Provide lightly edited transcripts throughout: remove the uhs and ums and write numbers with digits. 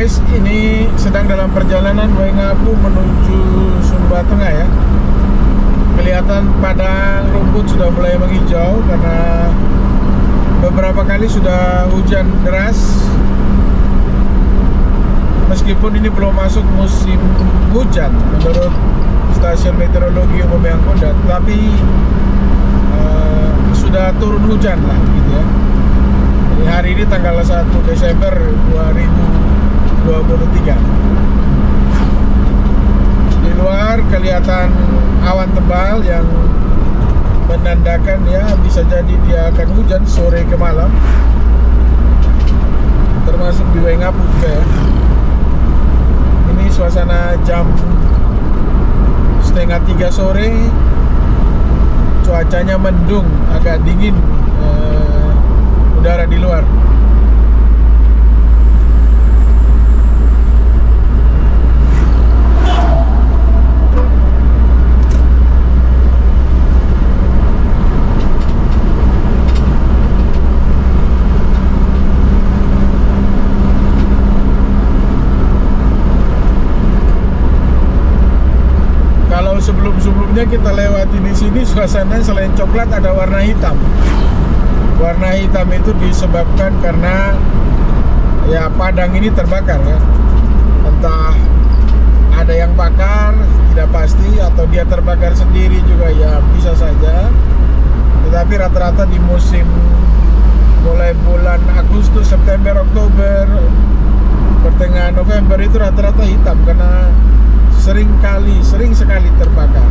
guys, ini sedang dalam perjalanan Waingapu menuju Sumba Tengah ya. Kelihatan padang rumput sudah mulai menghijau karena beberapa kali sudah hujan deras. Meskipun ini belum masuk musim hujan menurut stasiun meteorologi umum yang Kodat, tapi sudah turun hujan lah gitu ya. Jadi hari ini tanggal 1 Desember 2023. Di luar kelihatan awan tebal yang menandakan ya bisa jadi dia akan hujan sore ke malam, termasuk di Waingapu juga ya. Ini suasana jam 2:30 sore, cuacanya mendung, agak dingin udara di luar. Kalau sebelum-sebelumnya kita lewati di sini, suasana selain coklat ada warna hitam. Warna hitam itu disebabkan karena ya padang ini terbakar ya. Entah ada yang bakar, tidak pasti, atau dia terbakar sendiri juga ya bisa saja. Tetapi rata-rata di musim mulai bulan Agustus, September, Oktober, pertengahan November itu rata-rata hitam karena sering sekali terbakar.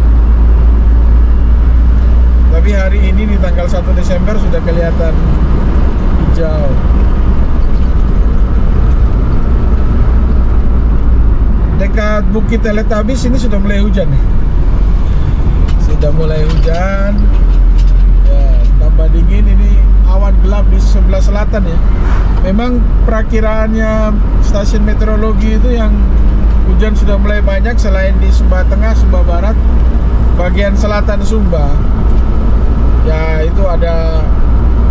Tapi hari ini di tanggal 1 Desember sudah kelihatan hijau. Dekat Bukit Teletabis ini sudah mulai hujan nih. Sudah mulai hujan. Ya, tambah dingin, ini awan gelap di sebelah selatan ya. Memang perakiraannya stasiun meteorologi itu yang hujan sudah mulai banyak selain di Sumba Tengah, Sumba Barat, bagian selatan Sumba. Ya itu ada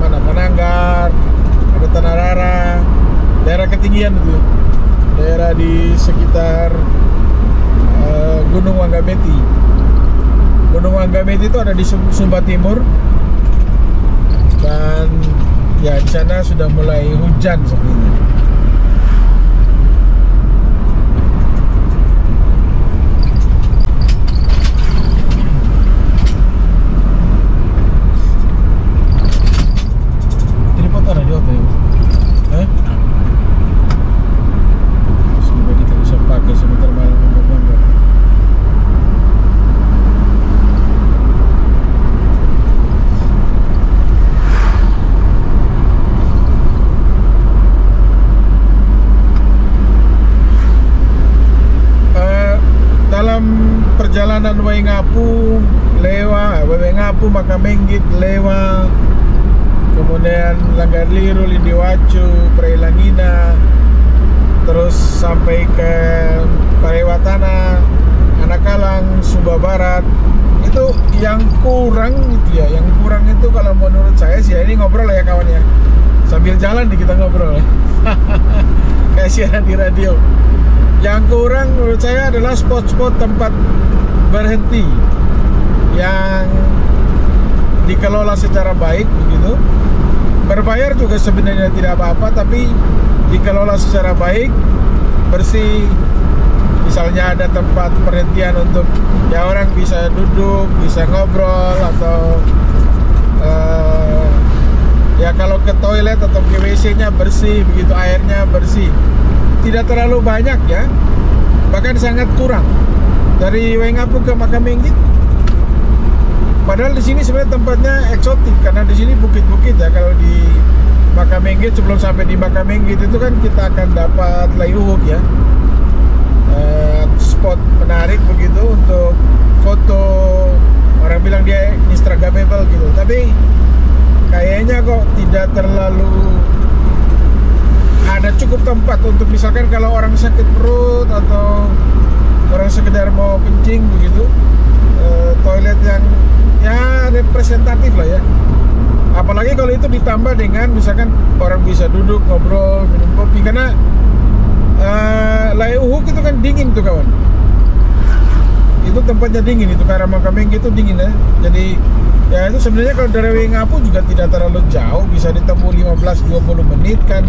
mana, Mananggar, ada Tanah Rara, daerah ketinggian itu, daerah di sekitar Gunung Wanggameti. Gunung Wanggameti itu ada di Sumba Timur, dan ya di sana sudah mulai hujan sepertinya. Perjalanan Waingapu, Makamenggit, Lewa, kemudian Langgarliru, Lindiwacu, Prailangina, terus sampai ke Parewatana, Anakalang, Sumba Barat. Itu yang kurang gitu ya. Yang kurang itu kalau menurut saya sih, ini ngobrol ya kawan ya, sambil jalan nih kita ngobrol ya. Kayak siaran di radio. Yang kurang menurut saya adalah spot-spot tempat berhenti yang dikelola secara baik begitu. Berbayar juga sebenarnya tidak apa-apa, tapi dikelola secara baik, bersih. Misalnya ada tempat perhentian untuk ya orang bisa duduk, bisa ngobrol, atau ya kalau ke toilet atau ke WC-nya bersih begitu, airnya bersih. Tidak terlalu banyak ya, bahkan sangat kurang dari Waingapu ke Makamenggit. Padahal di sini sebenarnya tempatnya eksotik karena di sini bukit-bukit ya. Kalau di Makamenggit, sebelum sampai di Makamenggit itu kan kita akan dapat layuhuk ya, spot menarik begitu untuk foto. Orang bilang dia instagramable gitu, tapi kayaknya kok tidak terlalu ada cukup tempat untuk misalkan kalau orang sakit perut atau orang sekedar mau kencing begitu, toilet yang ya representatif lah ya. Apalagi kalau itu ditambah dengan misalkan orang bisa duduk ngobrol minum kopi, karena Lai Uhuk itu kan dingin tuh kawan. Itu tempatnya dingin, itu Karamangkamengke itu dingin ya. Jadi ya itu sebenarnya kalau dari Wengapu juga tidak terlalu jauh, bisa ditempuh 15-20 menit kan.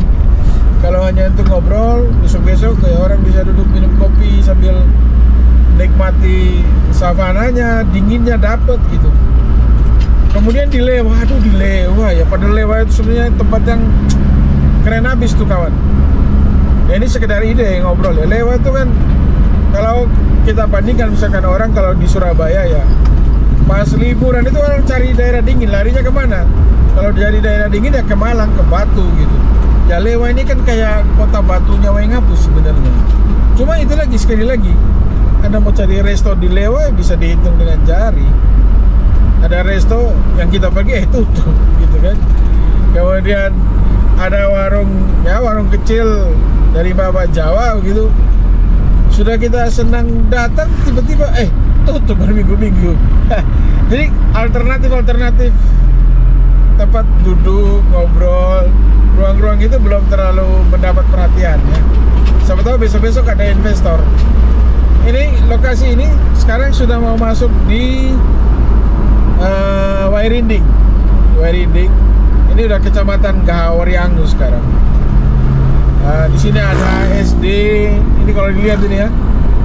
Kalau hanya untuk ngobrol, besok-besok ya orang bisa duduk minum kopi sambil nikmati savananya, dinginnya dapet gitu. Kemudian di Lewa, di Lewa ya, pada Lewa itu sebenarnya tempat yang keren habis tuh kawan. Ya ini sekedar ide ngobrol ya. Lewa itu kan kalau kita bandingkan misalkan orang kalau di Surabaya ya, pas liburan itu orang cari daerah dingin, larinya kemana? Kalau dari daerah dingin ya ke Malang, ke Batu gitu. Ya Lewa ini kan kayak kota batunya Wengapu sebenarnya. Cuma itu lagi, sekali lagi, Anda mau cari resto di Lewa bisa dihitung dengan jari. Ada resto yang kita pergi tutup gitu kan. Kemudian ada warung kecil dari Bapak Jawa gitu. Sudah kita senang datang, tiba-tiba tutup berminggu-minggu. Jadi alternatif tempat duduk, ngobrol, ruang-ruang itu belum terlalu mendapat perhatian ya. Siapa tahu besok-besok ada investor. Ini lokasi ini sekarang sudah mau masuk di Wairinding. Ini udah kecamatan Gahawariangu sekarang. Di sini ada SD. Ini kalau dilihat ini ya,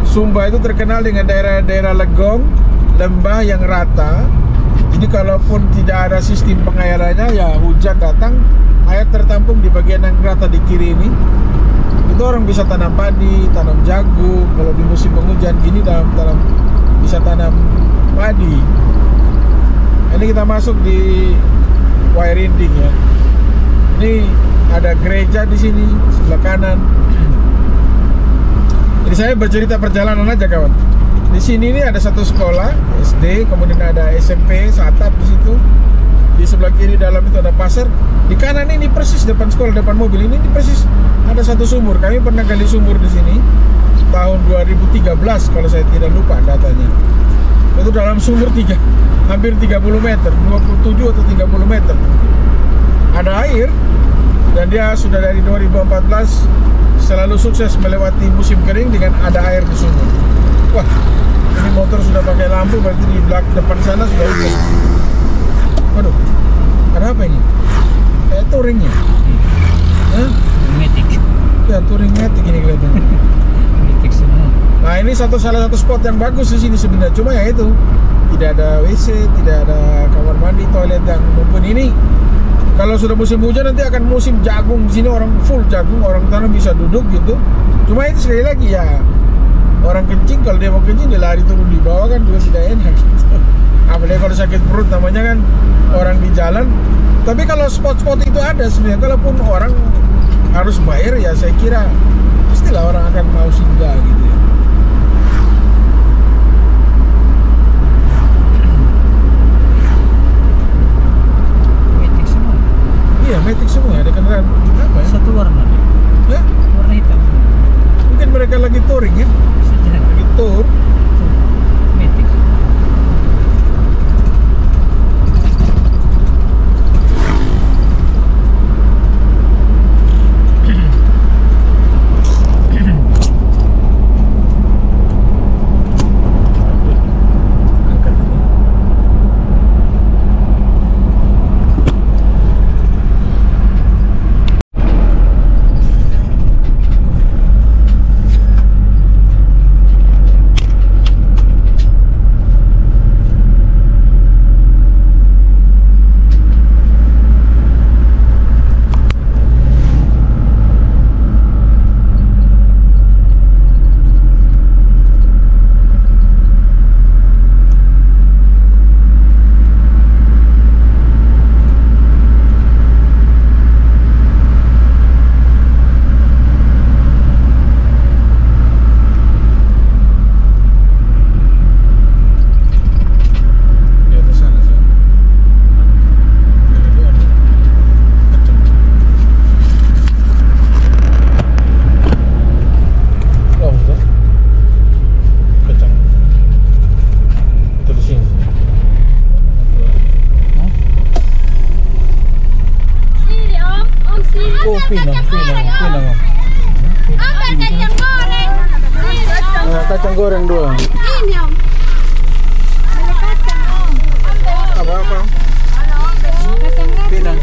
Sumba itu terkenal dengan daerah-daerah legong, lembah yang rata. Jadi kalaupun tidak ada sistem pengairannya, ya hujan datang, air tertampung di bagian yang rata di kiri ini. Itu orang bisa tanam padi, tanam jagung. Kalau di musim penghujan gini bisa tanam padi. Ini kita masuk di Wairinding ya. Ini ada gereja di sini sebelah kanan. Jadi saya bercerita perjalanan aja kawan. Di sini ini ada satu sekolah SD, kemudian ada SMP, atap di situ. Di sebelah kiri dalam itu ada pasar. Di kanan ini persis depan sekolah, depan mobil ini persis ada satu sumur. Kami pernah gali sumur di sini tahun 2013 kalau saya tidak lupa datanya. Itu dalam sumur hampir 30 meter, 27 atau 30 meter. Ada air. Dan dia sudah dari 2014 selalu sukses melewati musim kering dengan ada air di sumur. Wah, ini motor sudah pakai lampu, berarti di belakang depan sana sudah hujan. Waduh, ada apa ini? Kayak touringnya. Hah? Matic. Ya, touring Matic ini kelihatannya. Matic semua. Nah, ini salah satu spot yang bagus di sini sebenarnya. Cuma ya itu, tidak ada WC, tidak ada kamar mandi, toilet yang mumpuni. Ini kalau sudah musim hujan nanti akan musim jagung. Di sini orang full jagung, orang tanam bisa duduk gitu. Cuma itu sekali lagi ya, orang kencing kalau dia mau kencing dia lari turun di bawah kan juga tidak enak gitu. Apalagi kalau sakit perut namanya kan orang di jalan. Tapi kalau spot-spot itu ada sebenarnya, kalaupun orang harus bayar ya saya kira pastilah orang akan mau singgah gitu ya. Iya, Matic semua. Ada kendaraan apa ya? Satu warna. Ya? Warna hitam. Mungkin mereka lagi touring ya? Sejalan. Lagi tour. Matic. Pinang. kacang goreng. Kacang goreng 2. Ini om. Apa? Kacang rebus. Pinang.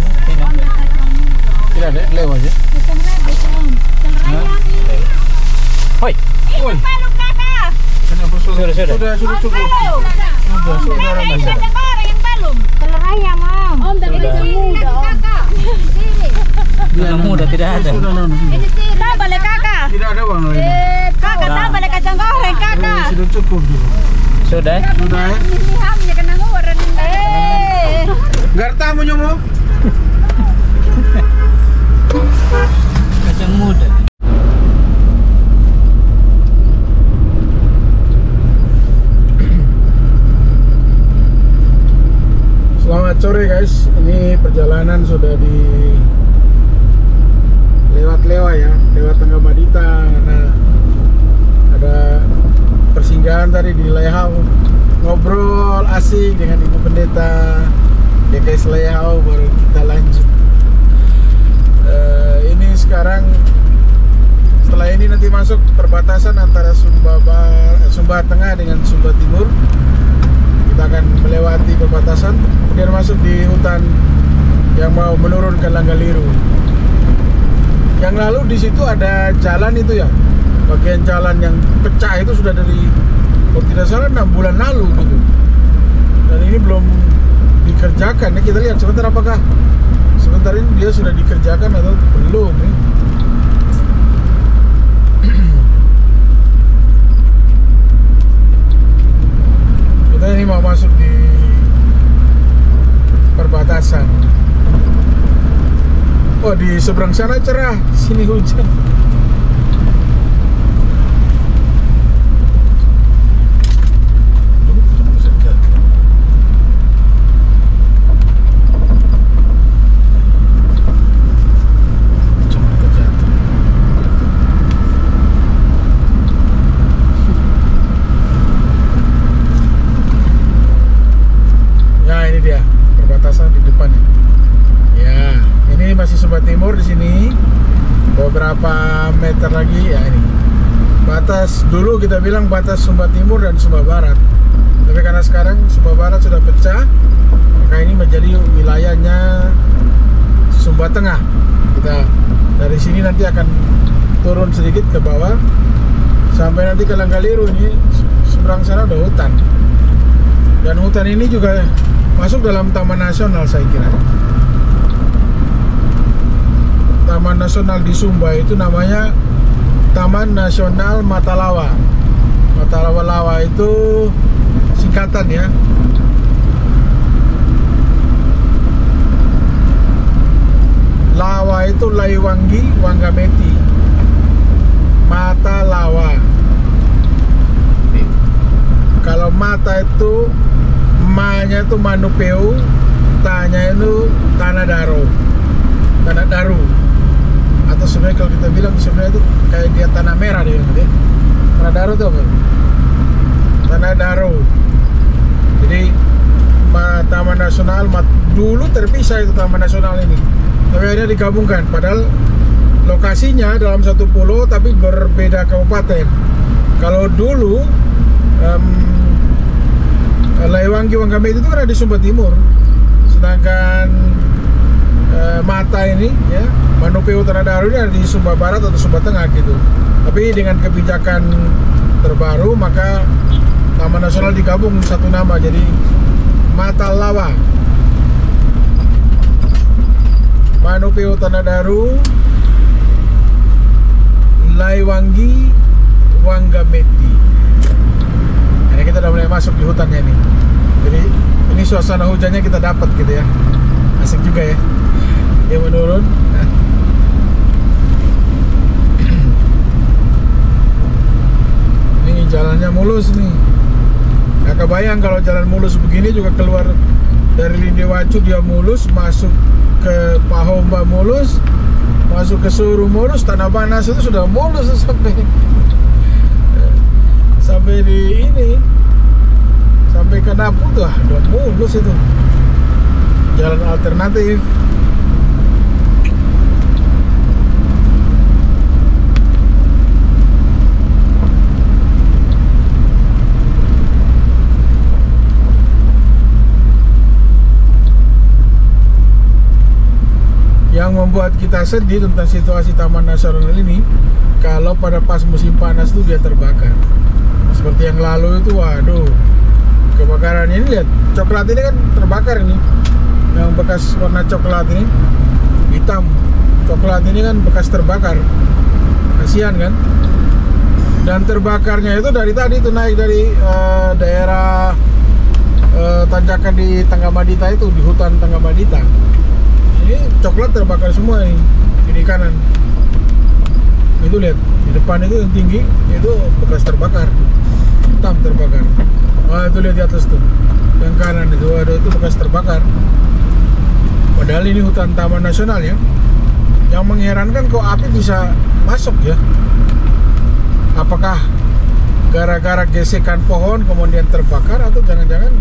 Tidak ada, lewat aja. Kacang rebus om. Kacang rayam. Hoi. Woi, Palu kakak. kenapa sudah Sudah. cukup? Sudah Rama. Kacang goreng yang belum. Telur ayam om. Om dari kacang muda om. Anak muda tidak ada. Sudah nonu. Ini sih. Tambah le kakak. Tidak ada bang lagi. Kakak tambah le kacang goreng kakak. Sudah cukup dulu. Sudah. Sudah ya. Ini hamnya kena nguran. Nggak tamu nyomo. Kacang muda. Selamat sore guys, ini perjalanan sudah di lewat Tengah Madita karena ada persinggahan tadi di Lehau, ngobrol asik dengan Ibu Pendeta DKS Lehau, baru kita lanjut. Ini sekarang setelah ini nanti masuk perbatasan antara Sumba Tengah dengan Sumba Timur. Kita akan melewati perbatasan, kemudian masuk di hutan yang mau menurun ke Langgaliru. Yang lalu di situ ada jalan itu ya, bagian jalan yang pecah itu sudah dari, kalau tidak salah 6 bulan lalu gitu. Dan ini belum dikerjakan. Ya, kita lihat sebentar apakah sebentar ini dia sudah dikerjakan atau belum. Ya. Kita ini mau masuk di perbatasan. Oh, di seberang sana cerah, sini hujan. Timur di sini beberapa meter lagi ya, ini batas. Dulu kita bilang batas Sumba Timur dan Sumba Barat, tapi karena sekarang Sumba Barat sudah pecah, maka ini menjadi wilayahnya Sumba Tengah. Kita dari sini nanti akan turun sedikit ke bawah sampai nanti ke Langgaliru. Ini seberang sana udah hutan, dan hutan ini juga masuk dalam Taman Nasional saya kira. Taman Nasional di Sumba itu namanya Taman Nasional Matalawa. Matalawa itu singkatan ya. Lawa itu Laiwangi Wangameti. Matalawa. Kalau mata itu ma-nya itu Manupeu, ta-nya itu Tanah Daru. Atau sebenarnya kalau kita bilang sebenarnya itu kayak dia tanah merah dia. Tanah Daru itu apa? Tanah Daru. Jadi Taman Nasional dulu terpisah itu Taman Nasional ini, tapi akhirnya digabungkan. Padahal lokasinya dalam satu pulau tapi berbeda kabupaten. Kalau dulu Laiwangi Wangameti itu kan ada di Sumba Timur, sedangkan Mata ini ya, Manupeu Tanah Daru ini ada di Sumba Barat atau Sumba Tengah gitu. Tapi dengan kebijakan terbaru maka Taman Nasional digabung satu nama jadi Matalawa. Manupeu Tanah Daru, Laiwangi Wangameti. Ini kita udah mulai masuk di hutannya ini. Jadi ini suasana hujannya kita dapat gitu ya. Asik juga ya. Dia menurun. Ini jalannya mulus nih. Nah, kebayang kalau jalan mulus begini juga keluar dari Lindewacu dia mulus, masuk ke Pahomba mulus, masuk ke Suru mulus, Tanah Banas itu sudah mulus sampai di ini, sampai ke Napu tuh udah mulus itu. Jalan alternatif. kita sedih tentang situasi Taman Nasional ini kalau pada pas musim panas itu dia terbakar. Seperti yang lalu itu, waduh, kebakaran ini. Lihat, coklat ini kan terbakar ini, yang bekas warna coklat ini, hitam. Coklat ini kan bekas terbakar, kasihan kan. Dan terbakarnya itu dari tadi itu naik dari daerah tanjakan di Tanggamadita itu, di hutan Tanggamadita. Ini coklat terbakar semua ini, kiri kanan. Itu lihat, di depan itu yang tinggi, itu bekas terbakar, hitam terbakar. Wah, itu lihat di atas tuh, yang kanan itu, waduh, itu bekas terbakar. Padahal ini hutan Taman Nasional ya. Yang mengherankan kok api bisa masuk ya. Apakah gara-gara gesekan pohon kemudian terbakar, atau jangan-jangan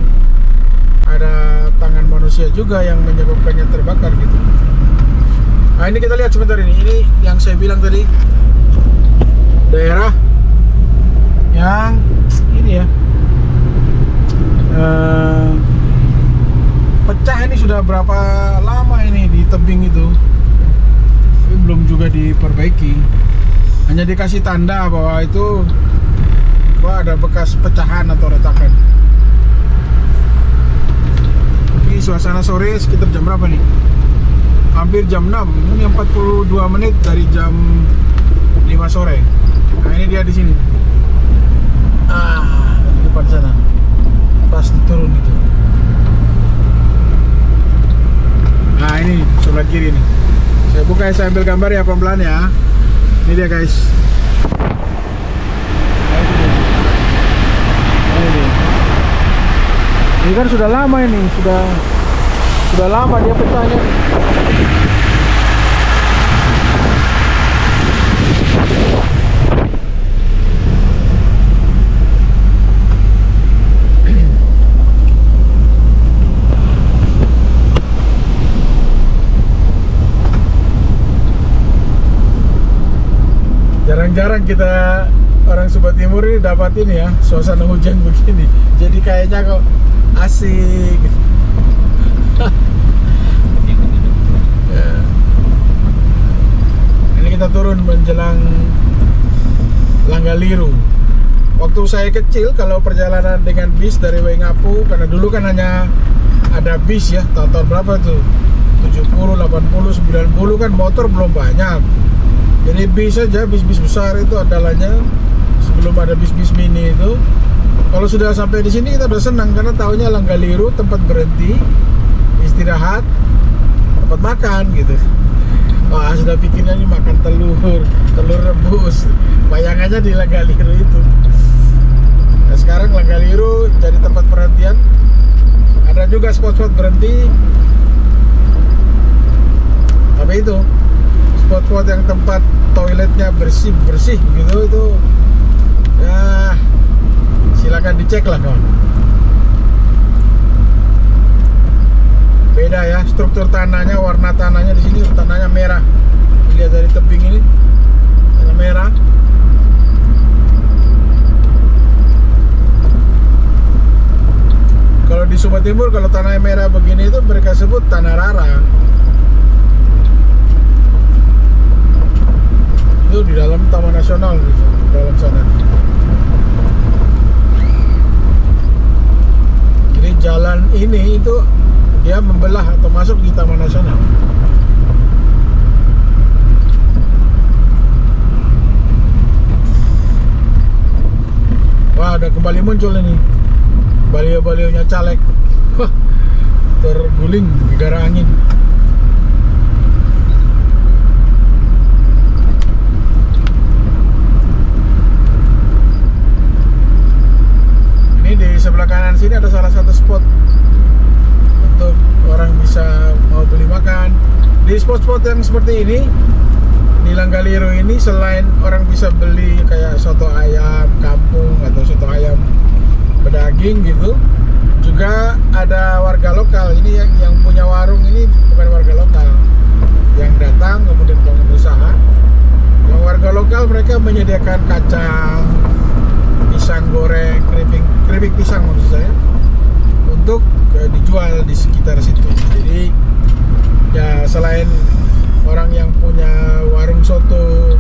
ada tangan manusia juga yang menyebabkannya terbakar gitu. Nah, ini kita lihat sebentar ini yang saya bilang tadi, daerah yang ini ya, pecah ini sudah berapa lama ini di tebing itu, tapi belum juga diperbaiki. Hanya dikasih tanda bahwa itu ada bekas pecahan atau retakan. Ini suasana sore sekitar jam berapa nih? Hampir jam 6. Ini 42 menit dari jam 5 sore. Nah, ini dia di sini. Di depan sana. Pas turun itu. Nah, ini sebelah kiri nih. Saya buka ya, saya ambil gambar ya pelan-pelan ya. Ini dia guys. Ini kan sudah lama ini, sudah lama dia pecahnya. Jarang-jarang kita orang Sumba Timur ini dapat ini ya, suasana hujan begini. Jadi kayaknya kok asik. Ya. Ini kita turun menjelang Langgaliru. Waktu saya kecil, kalau perjalanan dengan bis dari Waingapu, karena dulu kan hanya ada bis ya, tahun berapa tuh? 70, 80, 90 kan motor belum banyak. Jadi bis saja, bis-bis besar itu andalanya sebelum ada bis-bis mini itu. Kalau sudah sampai di sini kita udah senang karena taunya Langgaliru tempat berhenti, istirahat, tempat makan gitu. Wah, sudah pikirnya ini makan telur rebus. Bayangannya di Langgaliru itu. Nah, sekarang Langgaliru jadi tempat perhentian. Ada juga spot-spot berhenti. Tapi itu spot-spot yang tempat toiletnya bersih gitu, itu ya silakan dicek lah kawan. Beda ya struktur tanahnya, warna tanahnya. Di sini tanahnya merah. Lihat dari tebing ini, tanah merah. Kalau di Sumba Timur, kalau tanah merah begini itu mereka sebut tanah rara. Itu di dalam Taman Nasional, di dalam sana. Jadi jalan ini itu dia membelah atau masuk di Taman Nasional. Wah, ada kembali muncul ini baliho-balihonnya caleg. Wah, terguling di gara angin. Di sebelah kanan sini ada salah satu spot untuk orang bisa mau beli makan. Di spot-spot yang seperti ini di Langgaliru ini, selain orang bisa beli kayak soto ayam kampung atau soto ayam bedaging gitu, juga ada warga lokal. Ini yang punya warung ini bukan warga lokal yang datang kemudian bangun usaha. Yang warga lokal mereka menyediakan kacang, pisang goreng, keripik pisang maksud saya, untuk dijual di sekitar situ. Jadi ya selain orang yang punya warung soto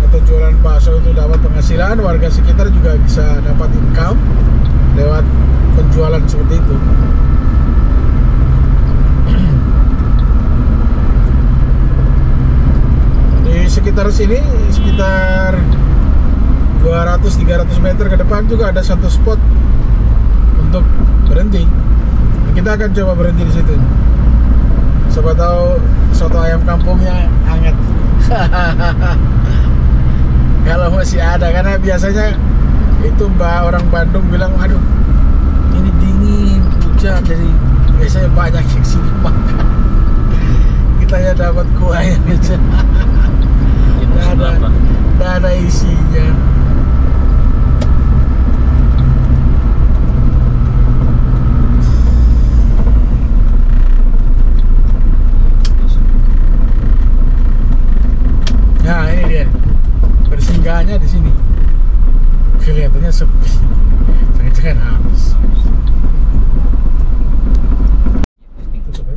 atau jualan bakso itu dapat penghasilan, warga sekitar juga bisa dapat income lewat penjualan seperti itu. Di sekitar sini, sekitar 200-300 meter ke depan juga ada satu spot untuk berhenti. Kita akan coba berhenti di situ. Siapa tahu soto ayam kampungnya hangat. Kalau masih ada, karena biasanya itu mbak orang Bandung bilang, aduh ini dingin, hujan, jadi biasanya banyak yang sini makan. Kita ya dapat kuahnya aja. Nggak ada isinya. Nah ini dia, persinggahannya di sini. Kelihatannya sepi, jangan-jangan habis. Tutup ya.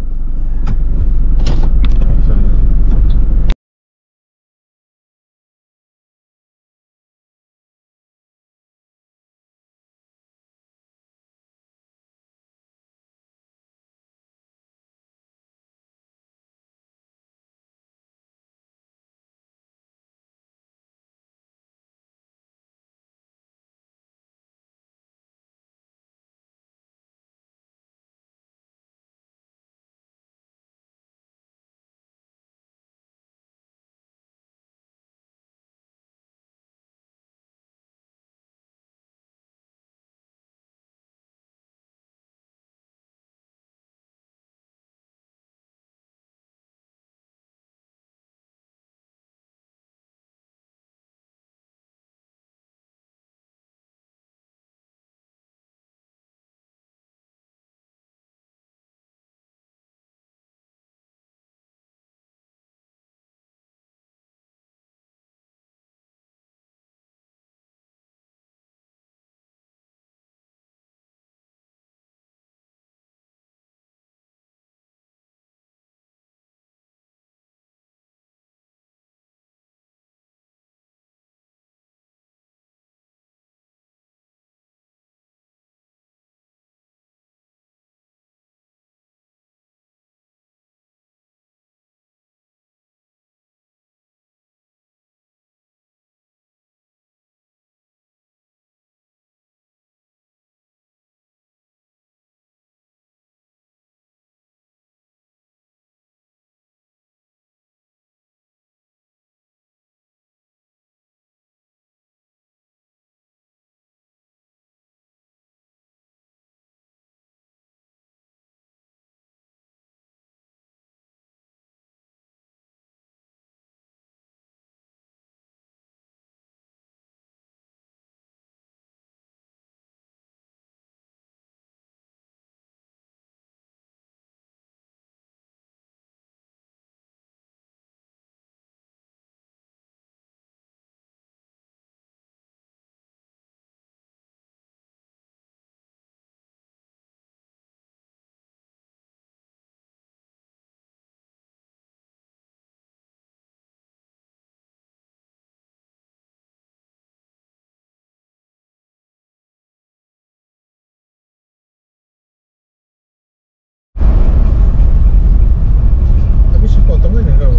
Potongan ya kau?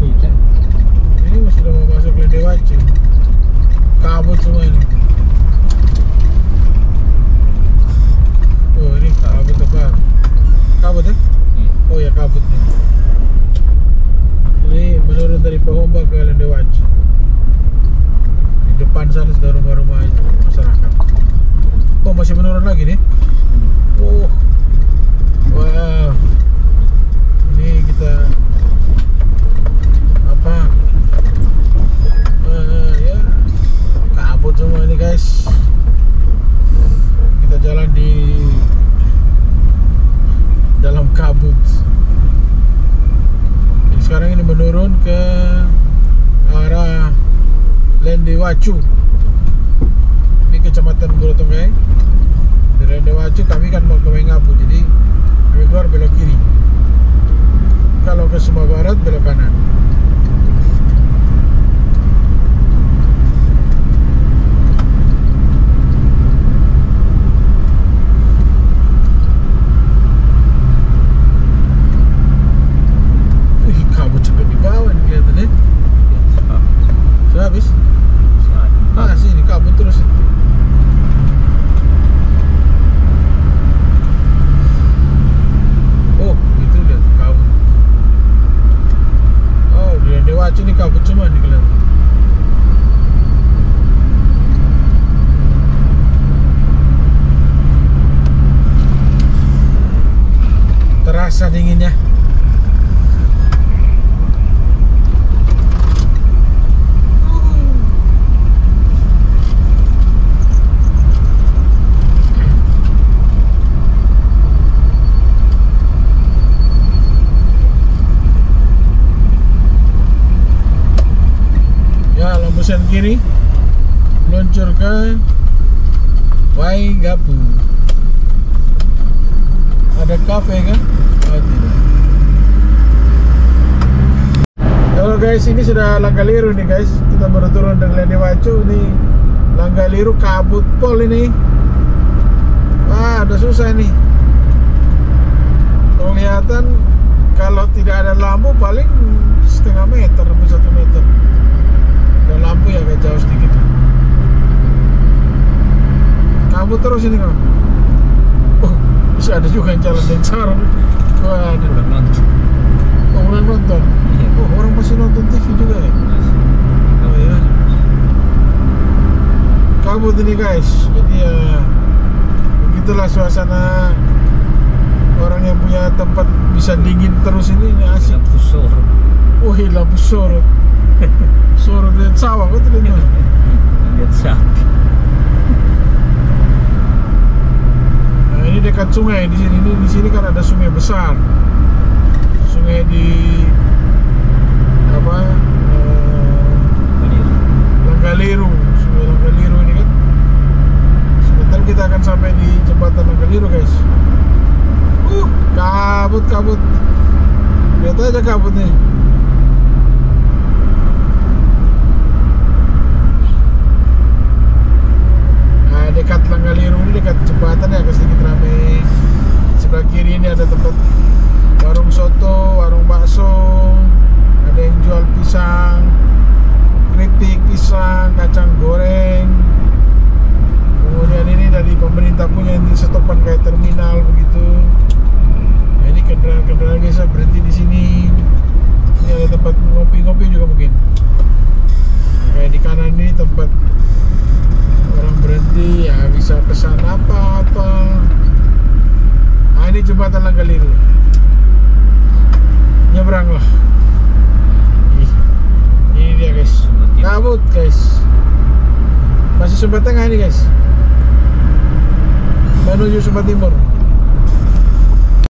Iya. Ini masih udah mau masuk Lendewacu. Kabut semua ini. Oh ini kabut apa? Kabut ya? Oh ya kabut nih. Ini menurun dari Pohomba ke Lendewacu. Di depan sana sudah rumah-rumah masyarakat. Oh masih menurun lagi nih? Oh, wow. Ini kita apa ya kabut semua ini guys. Kita jalan di dalam kabut. Jadi sekarang ini menurun ke arah Lendewacu. Ini kecamatan Bulotonggai. Dari Lendewacu kami kan mau ke Mengapu, jadi kami keluar belok kiri. kalau ke Sumba Barat belok kanan. Wih, kabut cepet di bawah nih kelihatannya. Sudah habis? Ah, sini kabut terus. Oh, itu lihat kabut. Oh, di Dewacu ini kabut semua nih kelihatan. Terasa dinginnya. Ya, lampu sen kiri meluncur ke Waigapu. Ada kafe kan? Oh, tidak. Halo guys, ini sudah Langgaliru nih guys. Kita baru turun dari Dewacu nih. Langgaliru kabut pol ini. Wah, udah susah nih. Kelihatan kalau tidak ada lampu paling setengah meter sampai 1 meter. Dan lampu ya agak jauh sedikit. Kabut terus ini kan. Oh, bisa ada juga yang jalan dencar. Wah, ada Udah nonton. oh, orang nonton. Iya. Oh, orang masih nonton TV juga ya. Oh ya. Kabut ini guys. Jadi ya begitulah suasana orang yang punya tempat bisa dingin terus ini asik. Lampu sorot. Oh, lampu sorot. Sorot lihat sawah kok tuh lihat. Lihat sapi. Nah, ini dekat sungai di sini. Di sini kan ada sungai besar. Sungai di apa? Langgaliru. Sungai Langgaliru ini kan. Sebentar kita akan sampai di jembatan Langgaliru guys. Kabut. Lihat aja kabutnya. Dekat Langgaliru ini, dekat jembatan ya, agak sedikit ramai. Sebelah kiri ini ada tempat warung soto, warung bakso, ada yang jual pisang, keripik pisang, kacang goreng. Kemudian ini dari pemerintah punya yang setopan kayak terminal begitu. Nah, ini kendaraan biasa berhenti di sini. Ini ada tempat ngopi-ngopi juga mungkin. Kayak di kanan ini tempat orang berhenti ya, bisa pesan apa-apa. Nah, ini jembatan Langgaliru. Nyebrang lah. Ini dia guys. Kabut guys. Masih Sumba Tengah ini guys. Menuju Sumba Timur.